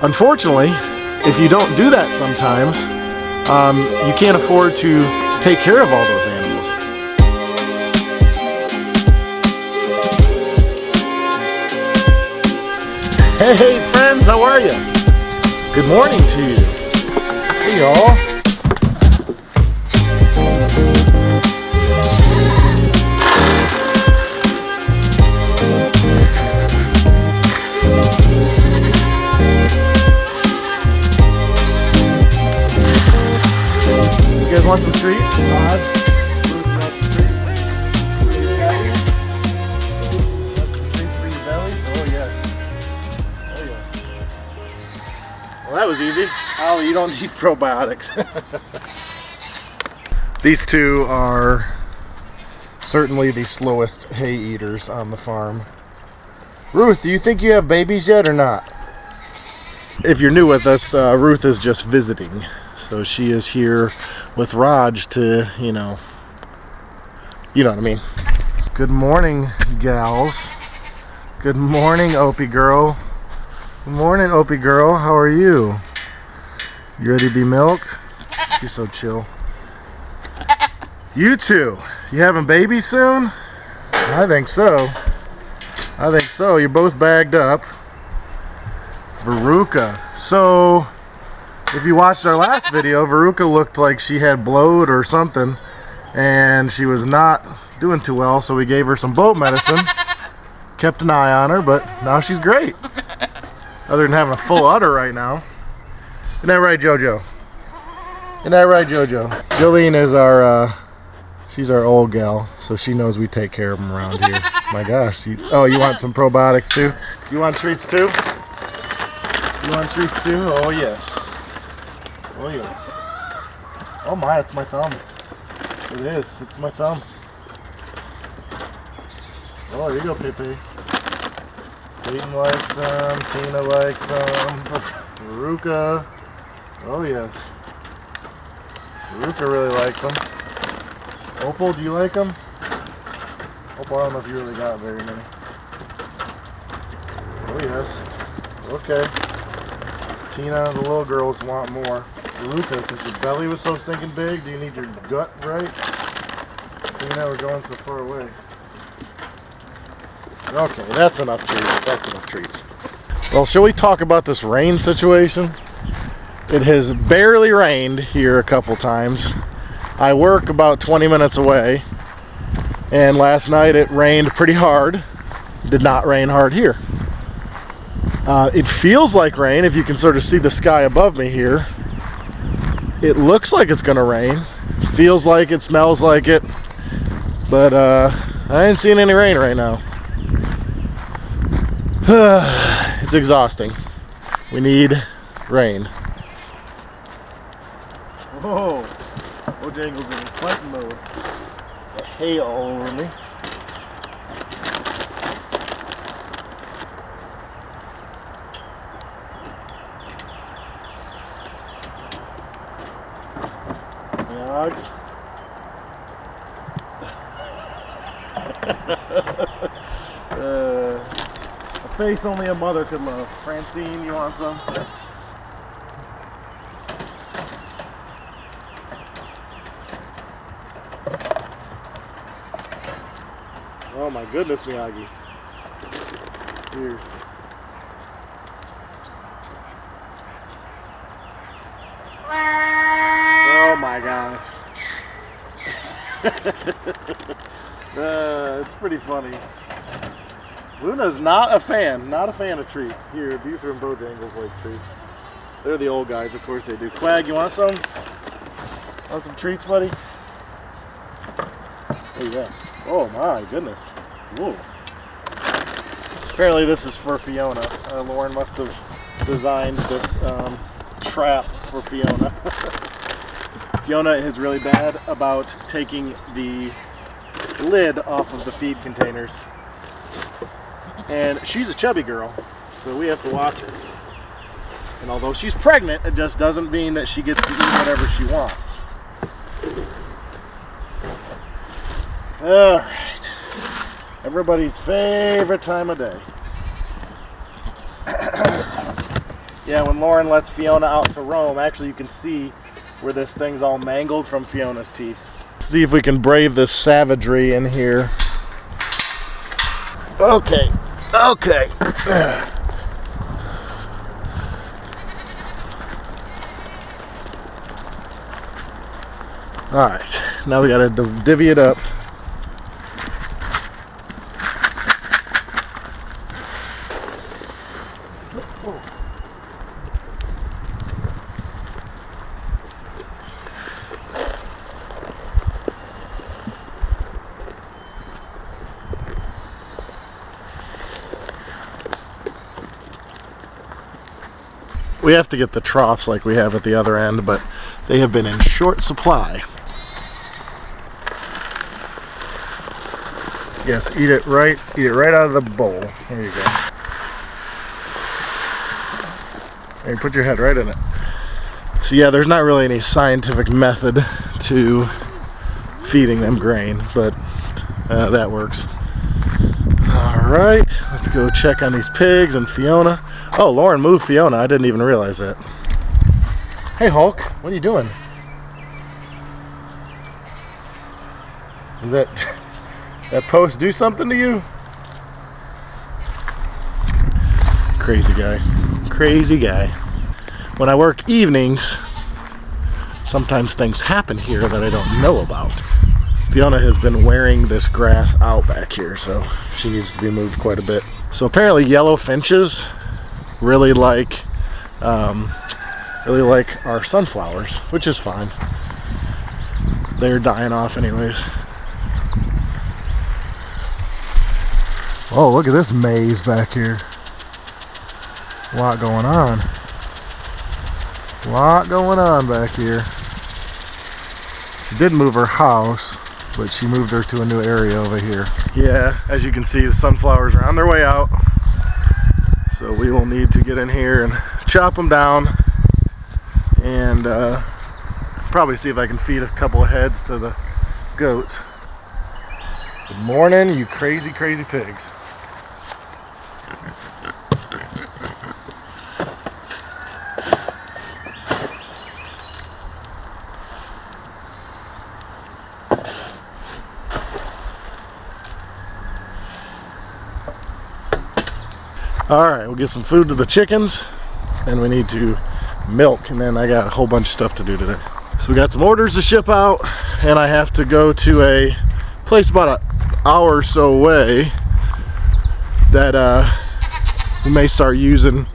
Unfortunately, if you don't do that sometimes, you can't afford to take care of all those animals. Hey friends, how are you? Good morning to you. Hey y'all. You guys want some treats? Well, that was easy. Oh, you don't need probiotics. These two are certainly the slowest hay eaters on the farm. Ruth, do you think you have babies yet or not? If you're new with us, Ruth is just visiting. So she is here with Raj to, you know what I mean. Good morning, gals. Good morning, Opie girl. Good morning, Opie girl. How are you? You ready to be milked? She's so chill. You two, you having babies soon? I think so. I think so. You're both bagged up. Veruca. So, if you watched our last video, Veruca looked like she had bloat or something, and she was not doing too well, so we gave her some bloat medicine. Kept an eye on her, but now she's great. Other than having a full udder right now. Isn't that right, JoJo? Isn't that right, JoJo? Jolene is our, she's our old gal, so she knows we take care of them around here. My gosh. Oh, you want some probiotics too? Do you want treats too? You want treats too? Oh, yes. Oh, yes. Oh my, it's my thumb. It is. It's my thumb. Oh, here you go, Pepe. Keaton likes them. Tina likes them. Veruca. Oh, yes. Veruca really likes them. Opal, do you like them? Opal, I don't know if you really got very many. Oh, yes. Okay. Tina, the little girls want more. Veruca, since your belly was so stinking big, do you need your gut right? Tina, we're going so far away. Okay, that's enough treats. That's enough treats. Well, shall we talk about this rain situation? It has barely rained here a couple times. I work about 20 minutes away, and last night it rained pretty hard. Did not rain hard here. It feels like rain if you can sort of see the sky above me here. It looks like it's gonna rain. Feels like it, smells like it. But I ain't seeing any rain right now. It's exhausting. We need rain. Whoa! Bojangles in fighting mode. The hay all over me. Dogs. A face only a mother could love. Francine, you want some? Oh my goodness, Miyagi. Here. Oh my gosh. It's pretty funny. Luna's not a fan of treats. Here, Buford and Bojangles like treats. They're the old guys, of course they do. Quag, you want some? Want some treats, buddy? Oh yes. Oh my goodness. Whoa. Apparently this is for Fiona. Lauren must have designed this trap for Fiona. Fiona is really bad about taking the lid off of the feed containers. And she's a chubby girl, so we have to watch her. And although she's pregnant, it just doesn't mean that she gets to eat whatever she wants. Alright. Everybody's favorite time of day. Yeah, when Lauren lets Fiona out to roam, actually you can see where this thing's all mangled from Fiona's teeth. Let's see if we can brave this savagery in here. Okay, okay. Alright, now we gotta divvy it up. We have to get the troughs like we have at the other end, but they have been in short supply. Yes, eat it right out of the bowl. There you go. And you put your head right in it. So yeah, there's not really any scientific method to feeding them grain, but that works. Alright, let's go check on these pigs and Fiona. Oh, Lauren moved Fiona. I didn't even realize that. Hey, Hulk, what are you doing? Is that post do something to you? Crazy guy. Crazy guy. When I work evenings, sometimes things happen here that I don't know about. Fiona has been wearing this grass out back here, so she needs to be moved quite a bit. So apparently yellow finches really like our sunflowers, which is fine. They're dying off anyways. Oh, look at this maze back here. A lot going on. A lot going on back here. She did move her house, but she moved her to a new area over here. Yeah, as you can see, the sunflowers are on their way out. So we will need to get in here and chop them down and probably see if I can feed a couple of heads to the goats. Good morning, you crazy, crazy pigs. Alright, we'll get some food to the chickens, and we need to milk, and then I got a whole bunch of stuff to do today. So we got some orders to ship out, and I have to go to a place about an hour or so away that we may start using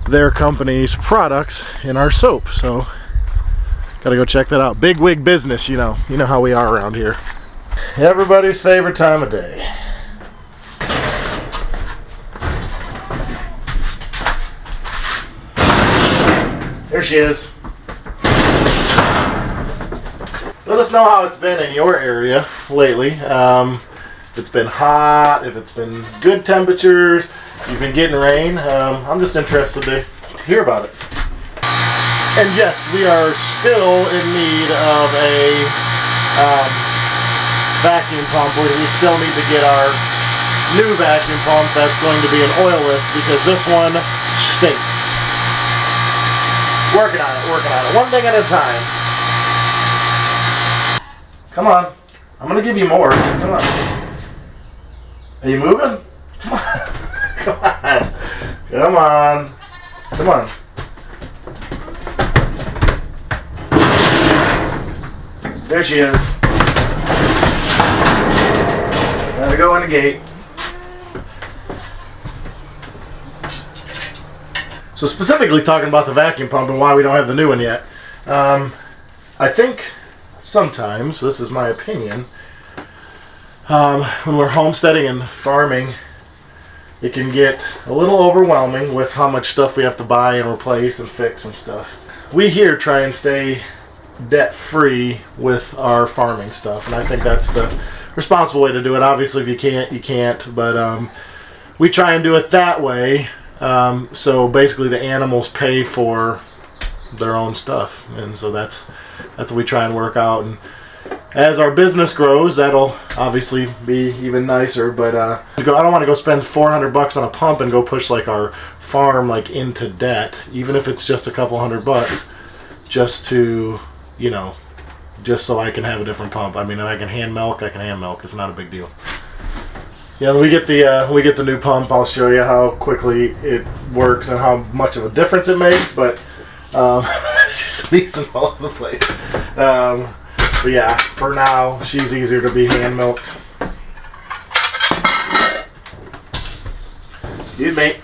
their company's products in our soap. So gotta go check that out. Big wig business, you know how we are around here. Everybody's favorite time of day. There she is. Let us know how it's been in your area lately. If it's been hot, if it's been good temperatures, if you've been getting rain. I'm just interested to hear about it. And yes, we are still in need of a vacuum pump. We still need to get our new vacuum pump that's going to be an oilless because this one stinks. Working on it. One thing at a time. Come on. I'm going to give you more. Come on. Are you moving? Come on. Come on. Come on. Come on. There she is. Gotta go in the gate. So specifically talking about the vacuum pump and why we don't have the new one yet. I think sometimes, this is my opinion, when we're homesteading and farming, it can get a little overwhelming with how much stuff we have to buy and replace and fix and stuff. We here try and stay debt-free with our farming stuff, and I think that's the responsible way to do it. Obviously, if you can't, you can't, but we try and do it that way. So basically the animals pay for their own stuff, and so that's what we try and work out. And as our business grows, that'll obviously be even nicer, but I don't want to go spend $400 on a pump and go push like our farm like into debt, even if it's just a couple $100, just to, you know, just so I can have a different pump. I mean, if I can hand milk, I can hand milk. It's not a big deal. Yeah, when we get the new pump, I'll show you how quickly it works and how much of a difference it makes. But she's sneezing all over the place. But yeah, for now, she's easier to be hand milked. Excuse me.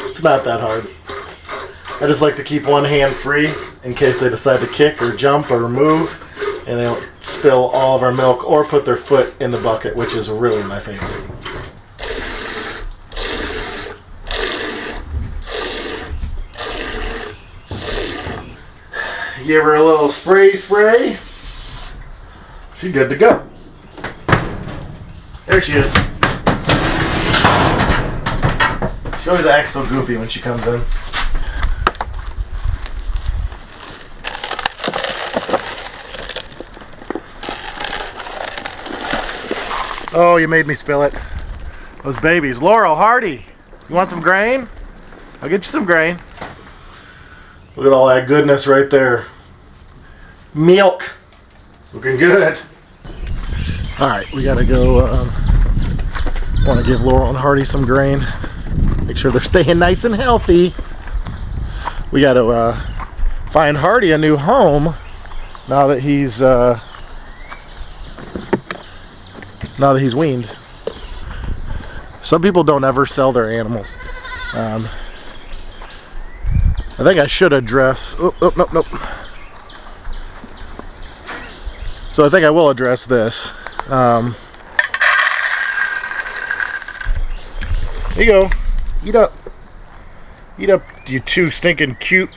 It's not that hard. I just like to keep one hand free in case they decide to kick or jump or move, and they don't spill all of our milk or put their foot in the bucket, which is really my favorite. Give her a little spray. She's good to go. There she is. She always acts so goofy when she comes in. Oh, you made me spill it. Those babies. Laurel, Hardy, you want some grain? I'll get you some grain. Look at all that goodness right there. Milk. Looking good. Alright, we gotta go. Want to give Laurel and Hardy some grain. Make sure they're staying nice and healthy. We gotta find Hardy a new home now that he's weaned. Some people don't ever sell their animals. I think I should address. Nope. So I think I will address this. There you go. Eat up. Eat up, you two stinking cute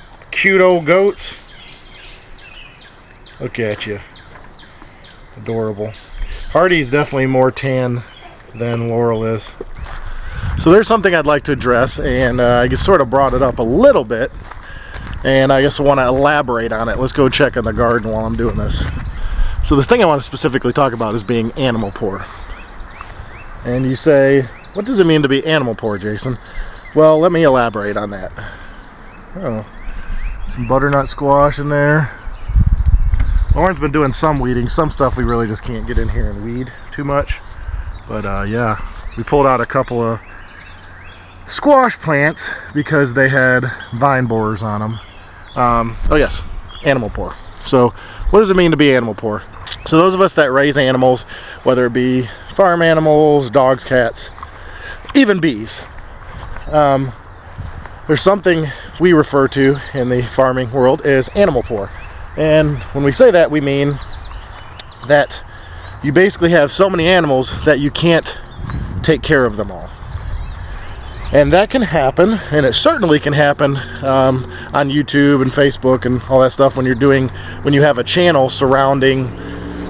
old goats. Look at you. Adorable. Hardy's definitely more tan than Laurel is. So there's something I'd like to address, and I just sort of brought it up a little bit, and I guess I want to elaborate on it. Let's go check in the garden while I'm doing this. So the thing I want to specifically talk about is being animal poor. And you say, what does it mean to be animal poor, Jason? Well, let me elaborate on that. Oh, some butternut squash in there. Lauren's been doing some weeding. Some stuff we really just can't get in here and weed too much. But yeah, we pulled out a couple of squash plants because they had vine borers on them. Oh yes, animal poor. So what does it mean to be animal poor? So those of us that raise animals, whether it be farm animals, dogs, cats, even bees, there's something we refer to in the farming world as animal poor. And when we say that, we mean that you basically have so many animals that you can't take care of them all. And that can happen, and it certainly can happen on YouTube and Facebook and all that stuff when you have a channel surrounding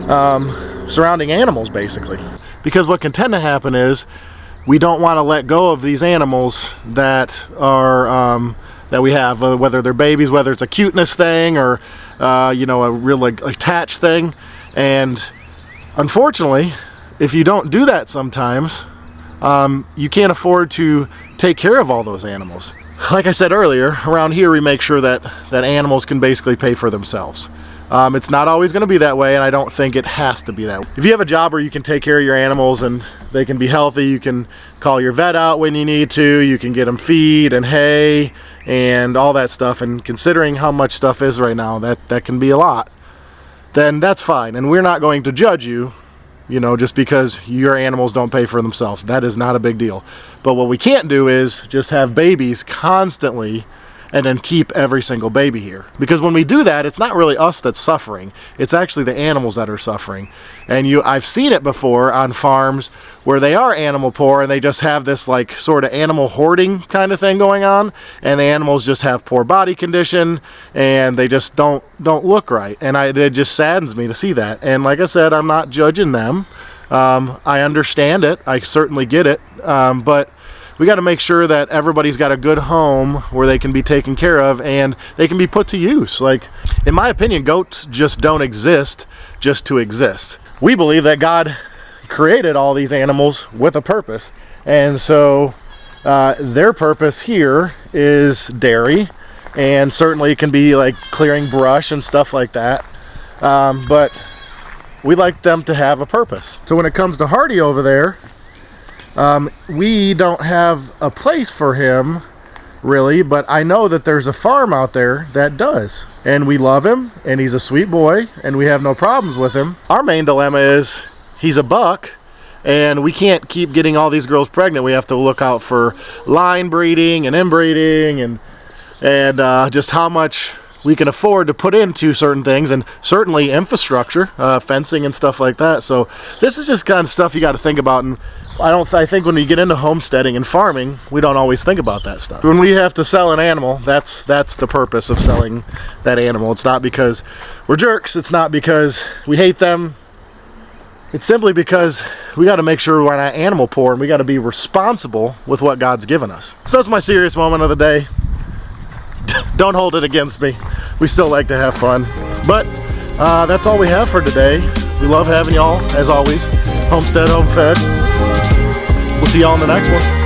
animals, basically. Because what can tend to happen is we don't want to let go of these animals that are that we have, whether they're babies, whether it's a cuteness thing or a real attached thing. And unfortunately, if you don't do that sometimes, you can't afford to take care of all those animals. Like I said earlier, around here we make sure that animals can basically pay for themselves. It's not always going to be that way, and I don't think it has to be that way. If you have a job where you can take care of your animals and they can be healthy, you can call your vet out when you need to, you can get them feed and hay and all that stuff, and considering how much stuff is right now, that can be a lot, then that's fine. And we're not going to judge you, just because your animals don't pay for themselves. That is not a big deal. But what we can't do is just have babies constantly and then keep every single baby here. Because when we do that, it's not really us that's suffering. It's actually the animals that are suffering. And I've seen it before on farms where they are animal poor and they just have this sort of animal hoarding kind of thing going on, and the animals just have poor body condition and they just don't look right. And it just saddens me to see that. And like I said, I'm not judging them. I understand it. I certainly get it. But we got to make sure that everybody's got a good home where they can be taken care of and they can be put to use. Like, in my opinion, goats just don't exist just to exist. We believe that God created all these animals with a purpose, and so their purpose here is dairy, and certainly it can be like clearing brush and stuff like that, but we like them to have a purpose. So when it comes to Hardy over there, we don't have a place for him really, but I know that there's a farm out there that does, and we love him, and he's a sweet boy, and we have no problems with him. Our main dilemma is he's a buck, and we can't keep getting all these girls pregnant. We have to look out for line breeding and inbreeding and just how much we can afford to put into certain things, and certainly infrastructure, fencing and stuff like that. So this is just kind of stuff you got to think about, and I think when you get into homesteading and farming, we don't always think about that stuff. When we have to sell an animal, that's the purpose of selling that animal. It's not because we're jerks. It's not because we hate them. It's simply because we got to make sure we're not animal poor, and we got to be responsible with what God's given us. So that's my serious moment of the day. Don't hold it against me. We still like to have fun. But that's all we have for today. We love having y'all, as always. Homestead, home fed. We'll see y'all in the next one.